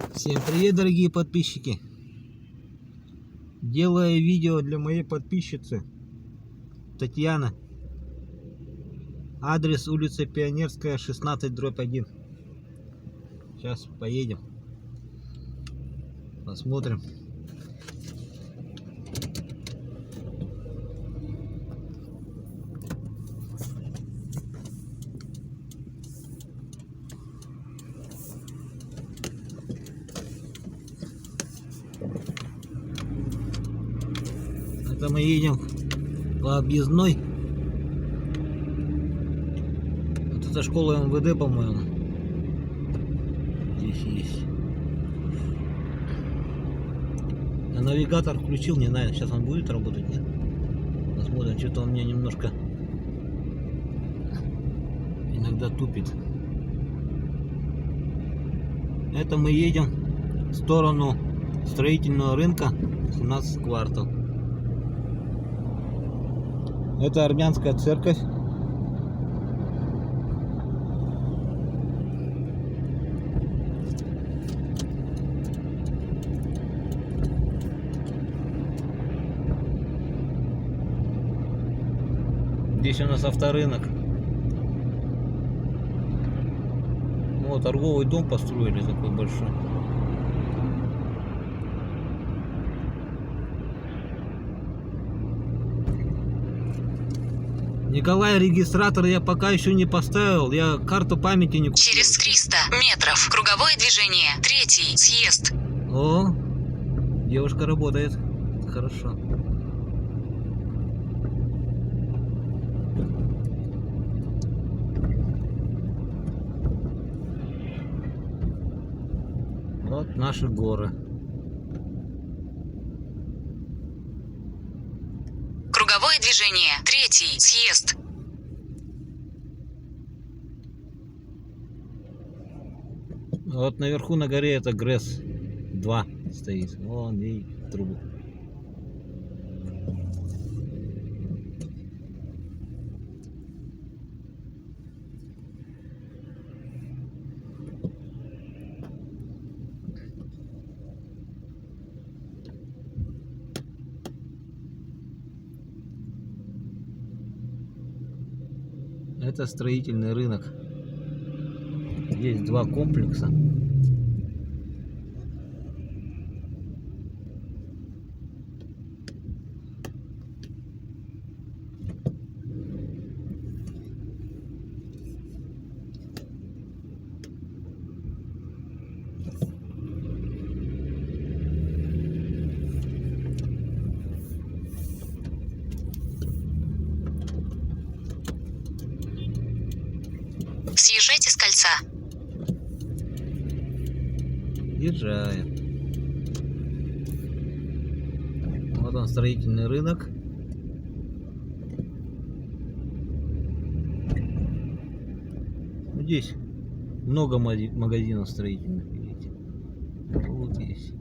Всем привет, дорогие подписчики! Делаю видео для моей подписчицы Татьяны. Адрес: улица Пионерская, 16/1. Сейчас поедем, посмотрим. Это мы едем по объездной. Вот это школа МВД, по-моему. Здесь есть. Я навигатор включил, не знаю, сейчас он будет работать, нет? Посмотрим, что-то он мне немножко иногда тупит. Это мы едем в сторону строительного рынка, 17 квартал. Это армянская церковь. Здесь у нас авторынок. Вот торговый дом построили такой большой. Николай, регистратор я пока еще не поставил, я карту памяти не купил. Через 300 метров круговое движение, 3-й съезд. О, девушка работает, хорошо. Вот наши горы. Круговое движение, 3-й съезд. Вот наверху на горе это ГРЭС-2 стоит. Вон, видите, трубу. Это строительный рынок. Есть два комплекса. Съезжайте с кольца. Езжаем. Вот он, строительный рынок. Здесь много магазинов строительных, видите. Вот есть.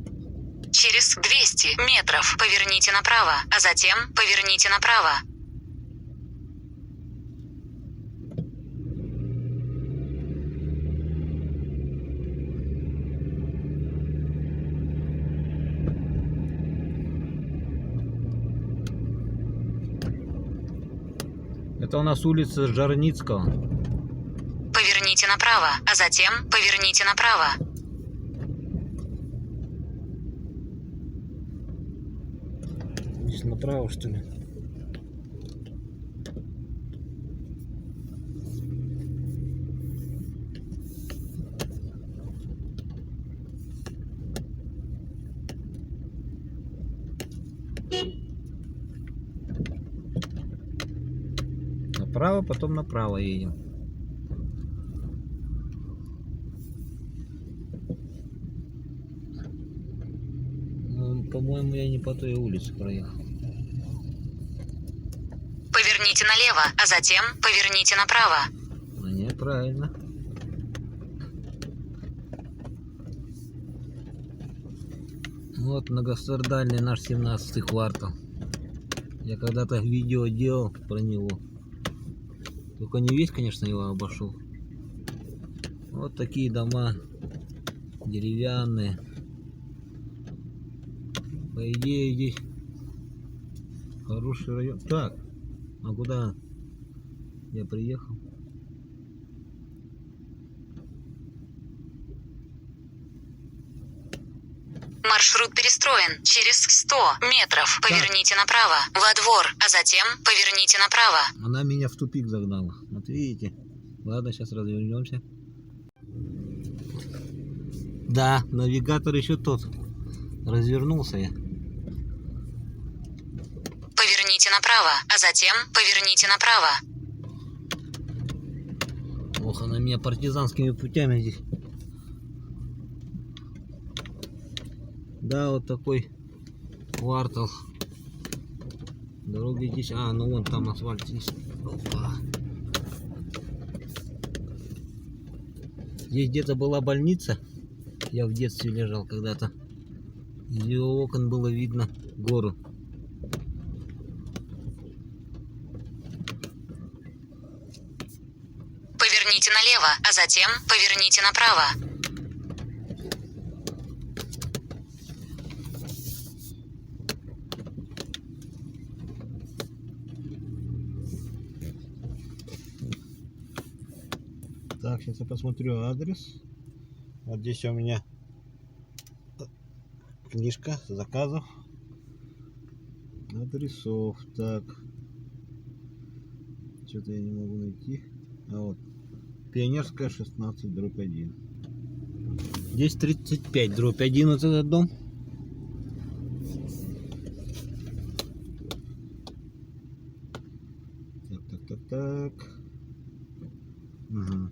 Через 200 метров поверните направо, а затем поверните направо. Это у нас улица Жарницкого. Поверните направо, а затем поверните направо. Здесь направо, что ли? Направо, потом направо едем. Ну, по-моему, я не по той улице проехал. Поверните налево, а затем поверните направо. Ну, не, правильно. Вот многострадальный наш 17-й квартал. Я когда-то видео делал про него. Только не весь, конечно, его обошел. Вот такие дома Деревянные. По идее здесь хороший район. Так, а куда я приехал? Маршрут перестроен. Через 100 метров поверните направо, во двор, а затем поверните направо. Она меня в тупик загнала. Вот видите. Ладно, сейчас развернемся. Да, навигатор еще тот. Развернулся я. Поверните направо, а затем поверните направо. Ох, она меня партизанскими путями здесь. Да, вот такой квартал. Дороги здесь. А, ну вон там асфальт есть. Опа. Здесь где-то была больница. Я в детстве лежал когда-то. Из ее окон было видно гору. Поверните налево, а затем поверните направо. Так, сейчас я посмотрю адрес. Вот здесь у меня книжка заказов, адресов. Так, что-то я не могу найти. А вот Пионерская 16/1. Здесь 35/1 вот этот дом. Так. Угу.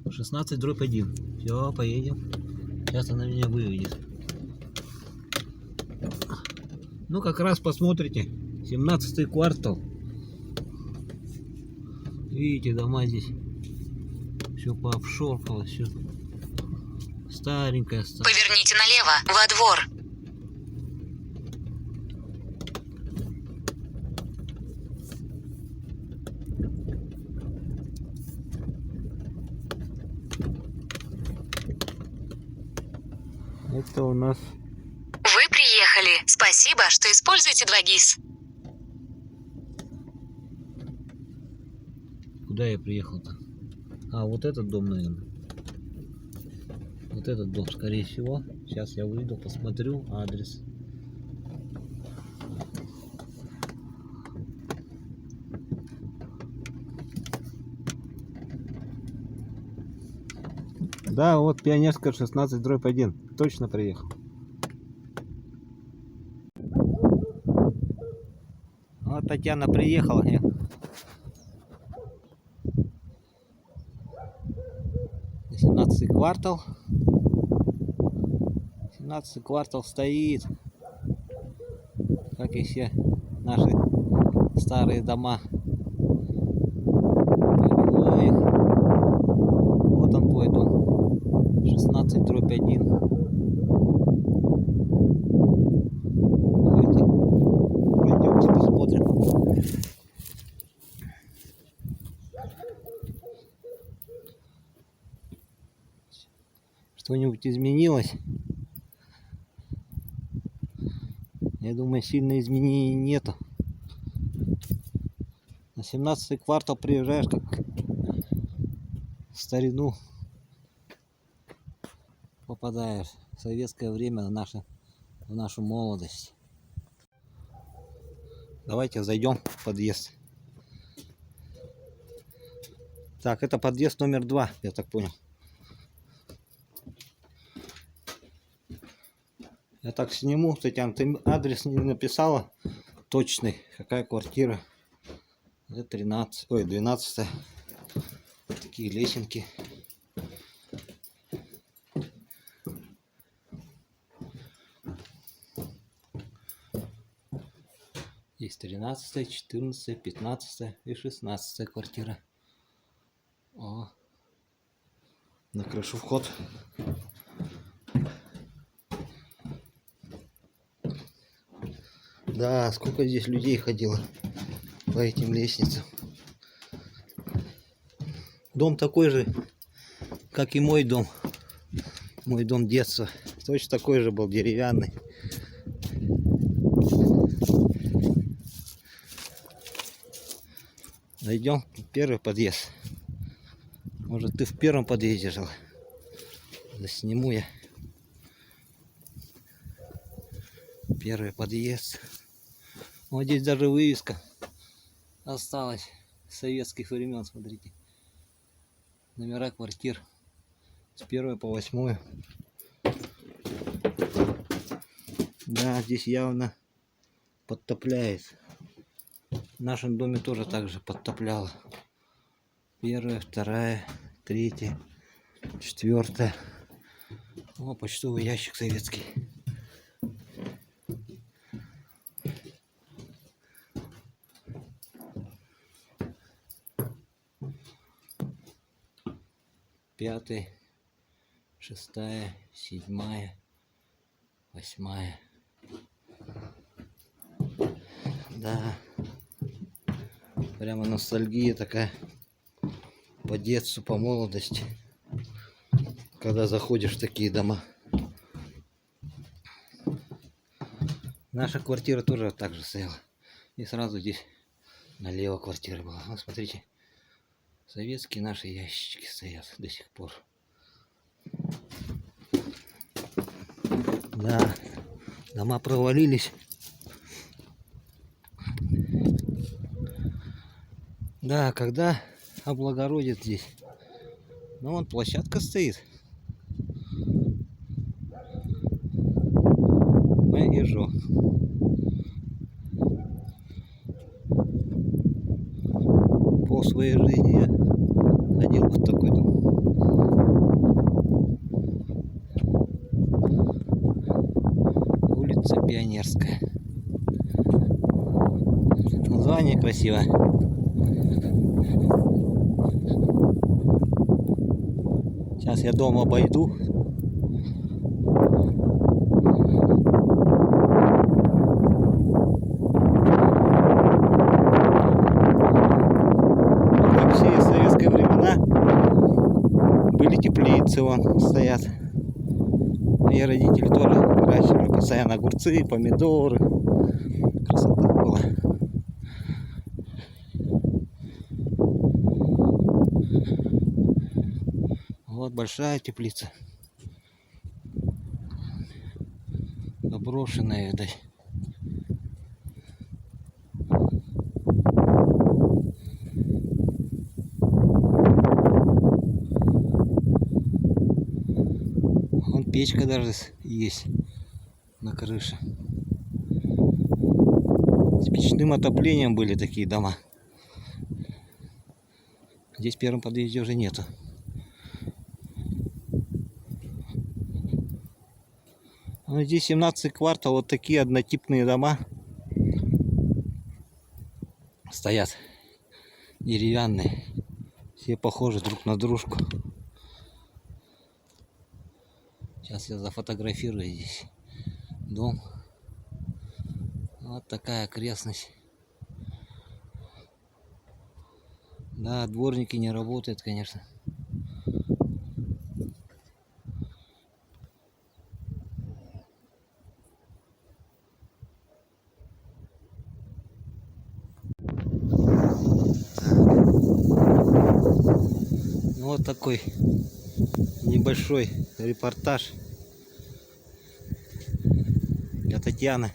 16/1. Все, поедем. Сейчас она меня выведет. Ну, как раз посмотрите. 17-й квартал. Видите, дома здесь. Все пообшоркалось, все старенькое. Поверните налево, во двор. Это у нас... Вы приехали. Спасибо, что используете 2GIS. Куда я приехал-то? А, вот этот дом, наверное. Вот этот дом, скорее всего. Сейчас я выйду, посмотрю адрес. Да, вот Пионерская 16/1. Точно приехал. Вот Татьяна приехала. 17-й квартал. 17-й квартал стоит, как и все наши старые дома. Повело их. Вот он твой дом. 16/1. Давайте пойдемте посмотрим. Что-нибудь изменилось? Я думаю, сильно изменений нету. На 17-й квартал приезжаешь как в старину, попадаешь в советское время, в нашу молодость. Давайте зайдем в подъезд. Так, это подъезд номер 2, я так понял. Я так сниму, Татьяна, ты адрес не написала точный, какая квартира. Это 13, ой, 12. Такие лесенки. Есть 13, 14, 15 и 16 квартира. О, на крышу вход. Да, сколько здесь людей ходило по этим лестницам. Дом такой же, как и мой дом. Мой дом детства. Точно такой же был, деревянный. Зайдем в первый подъезд. Может, ты в первом подъезде жил? Засниму я. Первый подъезд. Вот здесь даже вывеска осталась с советских времен, смотрите. Номера квартир с 1 по 8. Да, здесь явно подтопляет. В нашем доме тоже так же подтопляло. 1, 2, 3, 4. О, почтовый ящик советский. Пятый, 6, 7, 8. Да. Прямо ностальгия такая по детству, по молодости, когда заходишь в такие дома. Наша квартира тоже так же стояла. И сразу здесь налево квартира была. Вот смотрите, советские наши ящички стоят до сих пор. Да, дома провалились. Да, когда облагородит здесь. Ну, вон площадка стоит. Мы езжу. По своей жизни я ходил в такой дом. Улица Пионерская. Название красивое. Сейчас я дом обойду. Вообще в советское времена были теплицы, вон стоят. Мои родители тоже выращивали постоянно огурцы, помидоры. Красота была. Вот большая теплица. Заброшенная, видать. Вон печка даже есть на крыше. С печным отоплением были такие дома. Здесь в первом подъезде уже нету. Ну, здесь 17 квартал, вот такие однотипные дома стоят, деревянные, все похожи друг на дружку. Сейчас я зафотографирую здесь дом. Вот такая окрестность. Да, дворники не работают, конечно. Вот такой небольшой репортаж для Татьяны.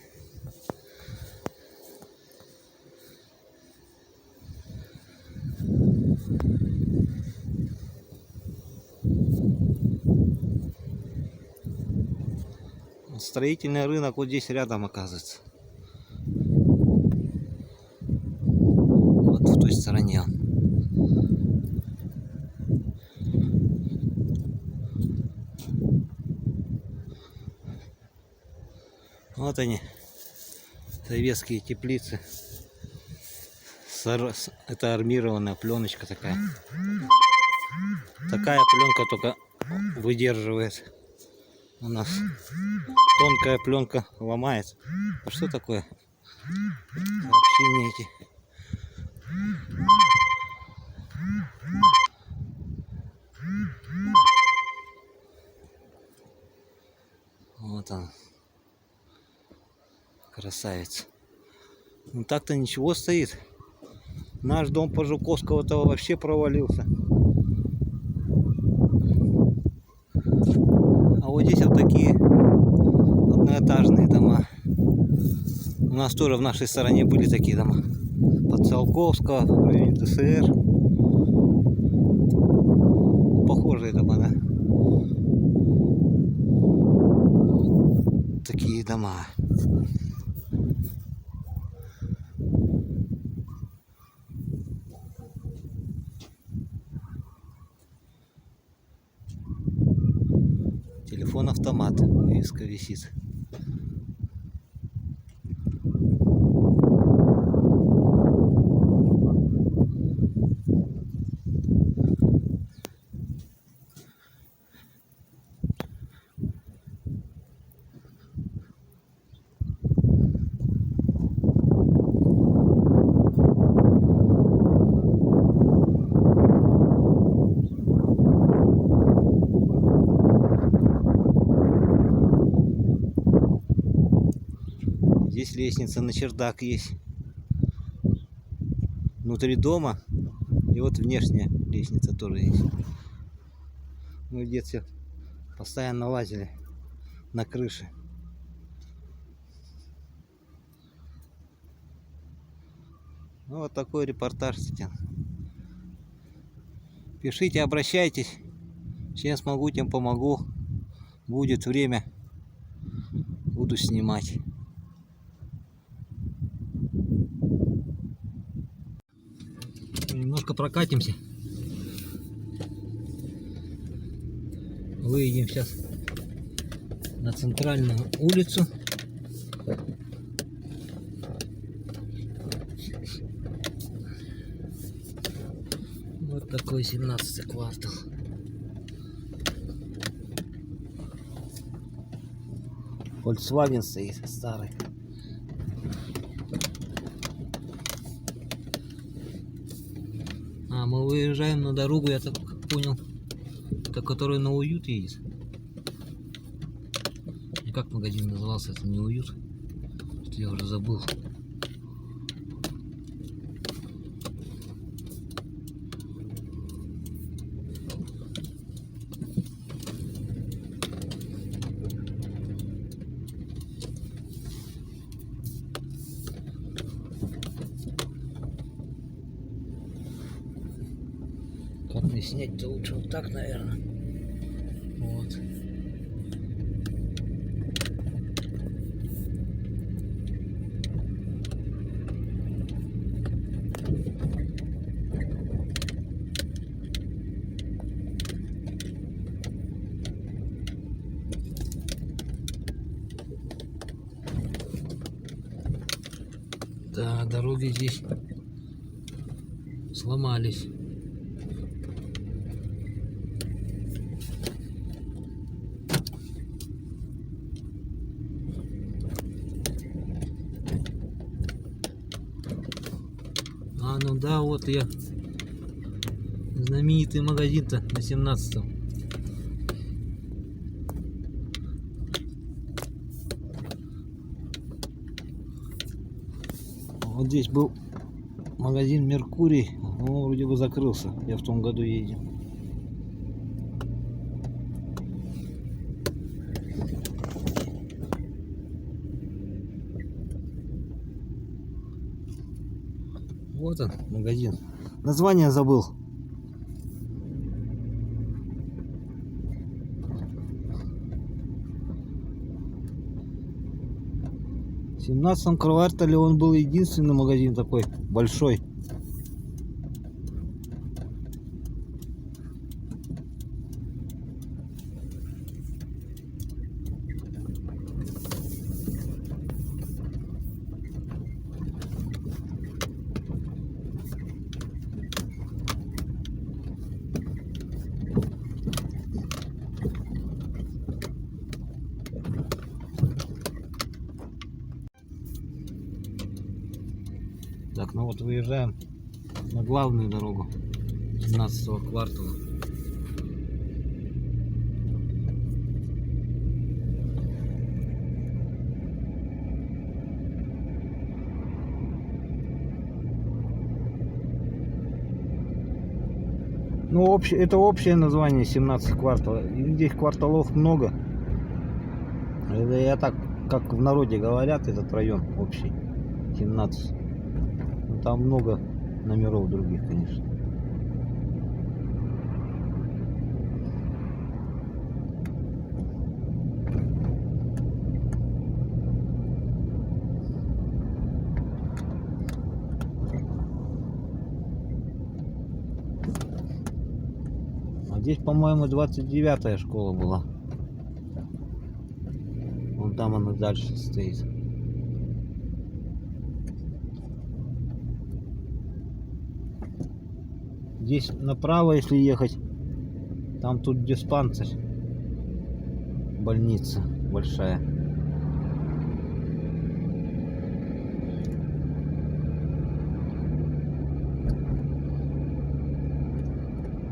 Строительный рынок вот здесь рядом, оказывается. Вот в той стороне. Вот они, советские теплицы. Это армированная пленочка такая. Такая пленка только выдерживает. У нас тонкая пленка ломается. А что такое? Сообщения эти. Вот он. Красавец. Ну так-то ничего стоит. Наш дом по Жуковского-то вообще провалился. А вот здесь вот такие одноэтажные дома. У нас тоже в нашей стороне были такие дома. Под Циолковского, в районе ТСР. Похожие дома, да? Такие дома. Телефон-автомат. Вывеска висит. Здесь лестница на чердак есть. Внутри дома. И вот внешняя лестница тоже есть. Мы в детстве постоянно лазили на крыше. Ну, вот такой репортаж, кстати. Пишите, обращайтесь. Чем смогу, тем помогу. Будет время, буду снимать. Немножко прокатимся. Выйдем сейчас на центральную улицу. Вот такой 17-й квартал. Volkswagen стоит старый. А мы выезжаем на дорогу, я так понял, это которая на Уют едет. И как магазин назывался, это не Уют, я уже забыл. Как мне снять-то лучше вот так, наверное. Вот. Да, дороги здесь сломались. А, ну да, вот я. Знаменитый магазин-то на 17-м. Вот здесь был магазин Меркурий, но он вроде бы закрылся. Я в том году ездил. Вот он, магазин. Название забыл. В 17-м квартале он был единственный магазин такой большой. Так, ну вот выезжаем на главную дорогу 17-го квартала. Ну, это общее название 17 кварталов. И здесь кварталов много. Это я так, как в народе говорят, этот район общий. 17. Ну, там много номеров других, конечно. А здесь, по-моему, 29-я школа была. Вон там она дальше стоит. Здесь направо, если ехать, там тут диспансер, больница большая.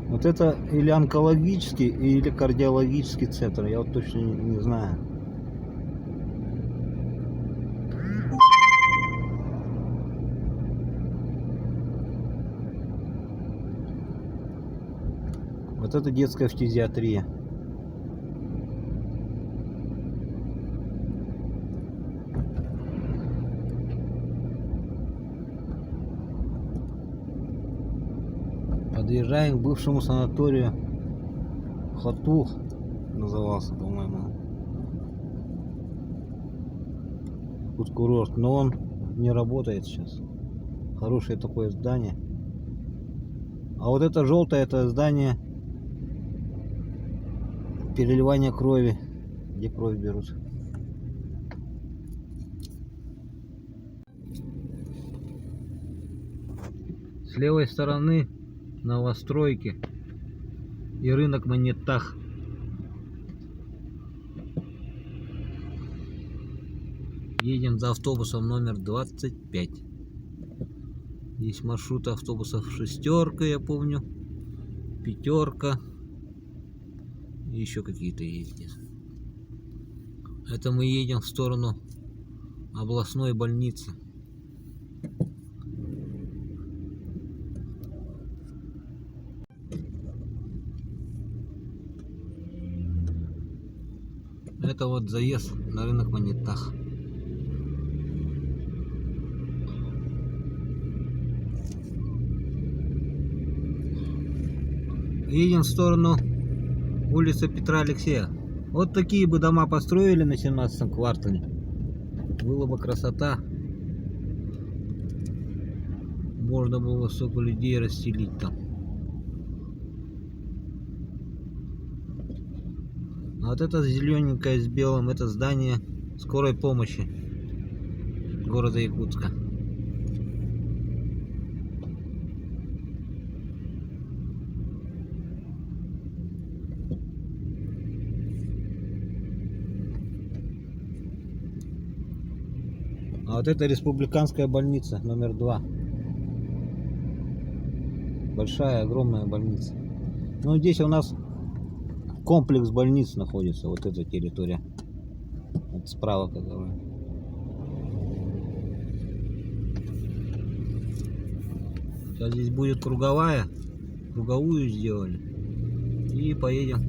Вот это или онкологический, или кардиологический центр, я вот точно не знаю. Вот это детская фтизиатрия. Подъезжаем к бывшему санаторию Хату, назывался, по-моему. Тут курорт, но он не работает сейчас. Хорошее такое здание. А вот это желтое, это здание переливания крови, где кровь берут. С левой стороны новостройки и рынок Монетах. Едем за автобусом номер 25. Есть маршрут автобусов шестерка, я помню, пятерка. И еще какие-то есть здесь. Это мы едем в сторону областной больницы. Это вот заезд на рынок Монетах. Едем в сторону улицы Петра Алексея. Вот такие бы дома построили на 17-м квартале. Была бы красота. Можно было столько людей расселить там. А вот это зелененькое с белым, это здание скорой помощи города Якутска. А вот это республиканская больница номер 2. Большая, огромная больница. Ну, здесь у нас комплекс больниц находится, вот эта территория. Вот справа, которая. Сейчас здесь будет круговая. Круговую сделали. И поедем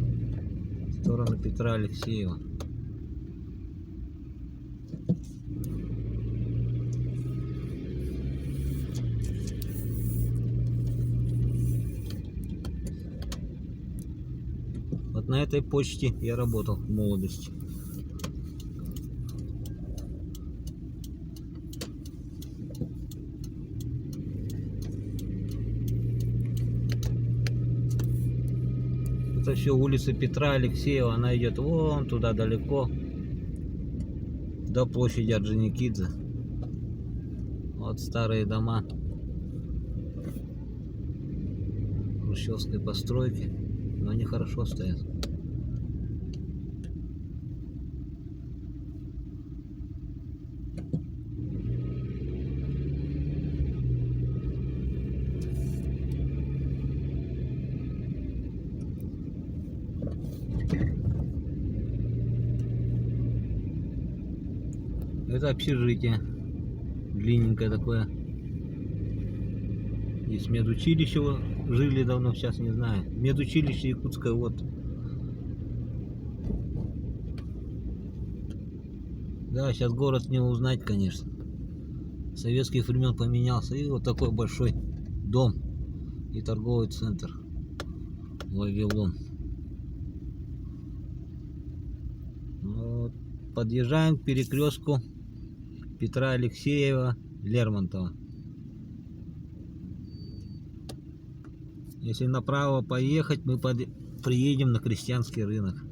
в сторону Петра Алексеева. Вот на этой почте я работал в молодости. Это все улица Петра Алексеева, она идет вон туда далеко, до площади Орджоникидзе. Вот старые дома хрущевской постройки, но они хорошо стоят. Это общежитие, длинненькое такое. Здесь медучилище жили давно, сейчас не знаю. Медучилище Якутское, вот. Да, сейчас город не узнать, конечно. Советских времен поменялся. И вот такой большой дом и торговый центр Вавилон. Вот. Подъезжаем к перекрестку Петра Алексеева, Лермонтова. Если направо поехать, мы приедем на Крестьянский рынок.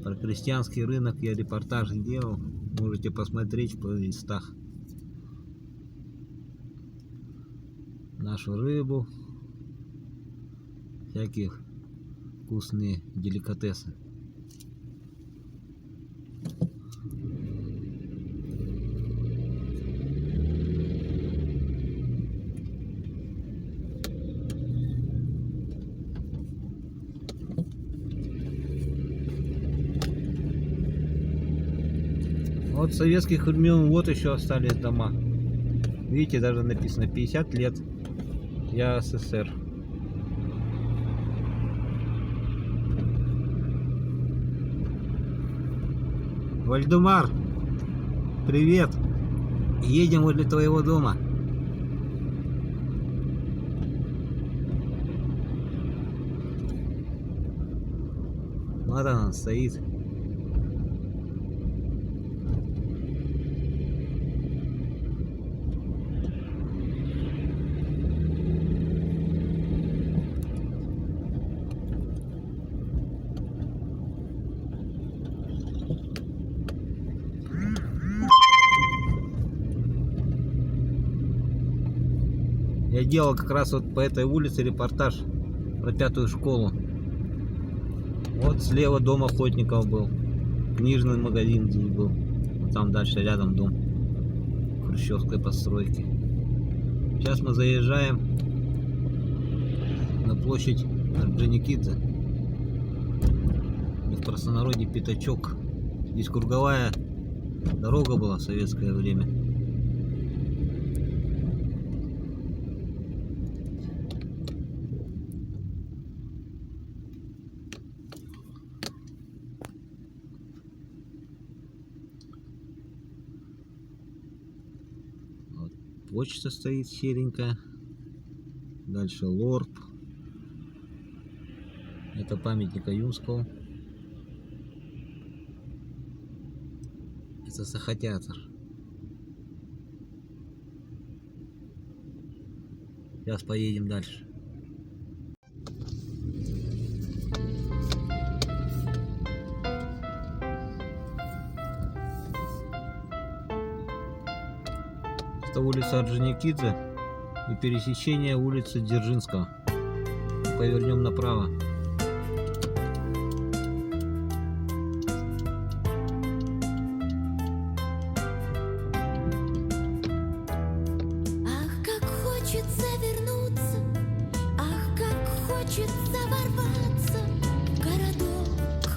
Про Крестьянский рынок я репортаж делал. Можете посмотреть в плейлистах. Нашу рыбу. Всякие вкусные деликатесы. Вот советских времен вот еще остались дома. Видите, даже написано 50 лет ЯССР. Вальдемар, привет! Едем возле твоего дома. Вот она стоит. Я делал как раз вот по этой улице репортаж про 5-ю школу. Вот слева дом охотников был. Книжный магазин здесь был. Вот там дальше рядом дом хрущевской постройки. Сейчас мы заезжаем на площадь Орджоникидзе. В простонародье Пятачок. Здесь круговая дорога была в советское время. Почта стоит серенькая. Дальше Лорд. Это памятник Аюнского. Это Сахатеатр. Сейчас поедем дальше. Это улица Орджоникидзе и пересечение улицы Дзержинского. Повернем направо. Ах, как хочется вернуться, ах, как хочется ворваться в городок,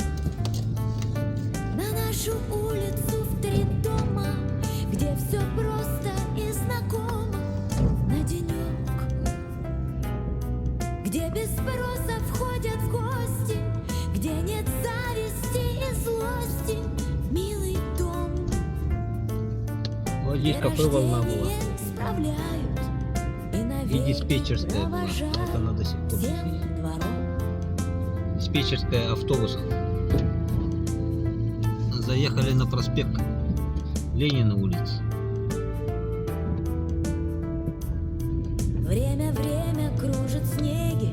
на нашу улицу в 3 дома, где все просто и знакомо на денек, где без спроса входят в гости, где нет зависти и злости, милый дом. Вот здесь кафе «Волна» была. И диспетчерская была. Вот она до сих пор здесь есть. Диспетчерская автобусов. Заехали на проспект Ленина улица. Время кружит снеги,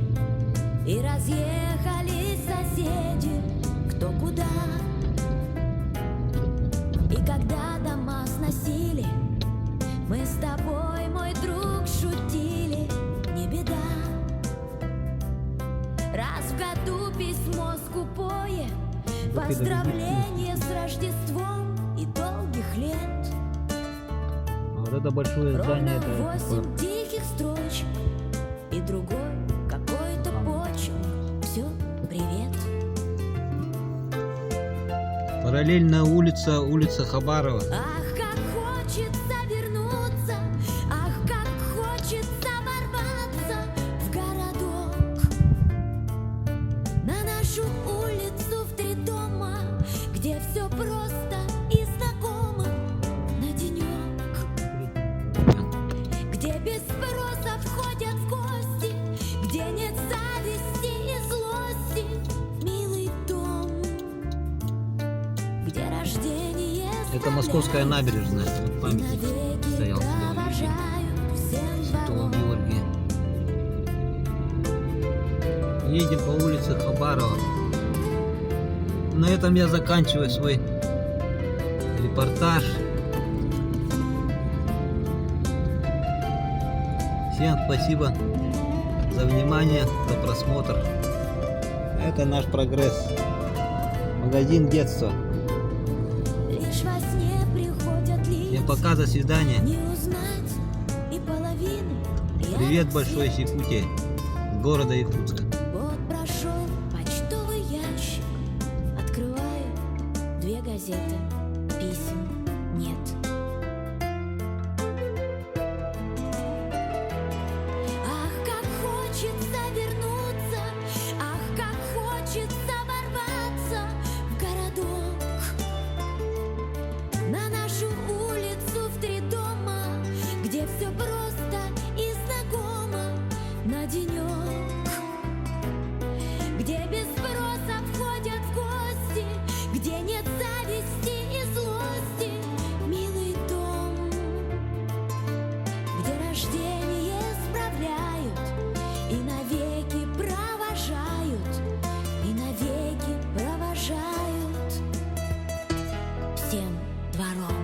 и разъехались соседи кто куда. И когда дома сносили, мы с тобой, мой друг, шутили, не беда. Раз в году письмо скупое, поздравление с Рождеством и долгих лет. А вот это большое здание, Ровно это 8 тихих строчек и другой какой-то почерк. Все, привет. параллельная улица Хабарова. Ах, как хочется вернуться, ах, как хочется ворваться где рождение Это Московская набережная. Вот и памятник навеки стоял Святого провожают всем Святого двором. Георгия. Едем по улице Хабарова. На этом я заканчиваю свой репортаж. Всем спасибо за внимание, за просмотр. Это наш прогресс. Магазин детства. Лишь во сне приходят Всем лица, пока, до свидания. не узнать и половины. Я Привет от большой всех. Якутии, города Якутска. Вот прошел почтовый ящик, открываю 2 газеты, писем нет. Ах, как хочется вернуться, ах, как хочется ворваться в городок, на нашу улицу в 3 дома, где все просто и знакомо на денек, где без спроса входят в гости, где нет зависти и злости, милый дом, где рождение справляют и навеки провожают, и навеки провожают всем двором.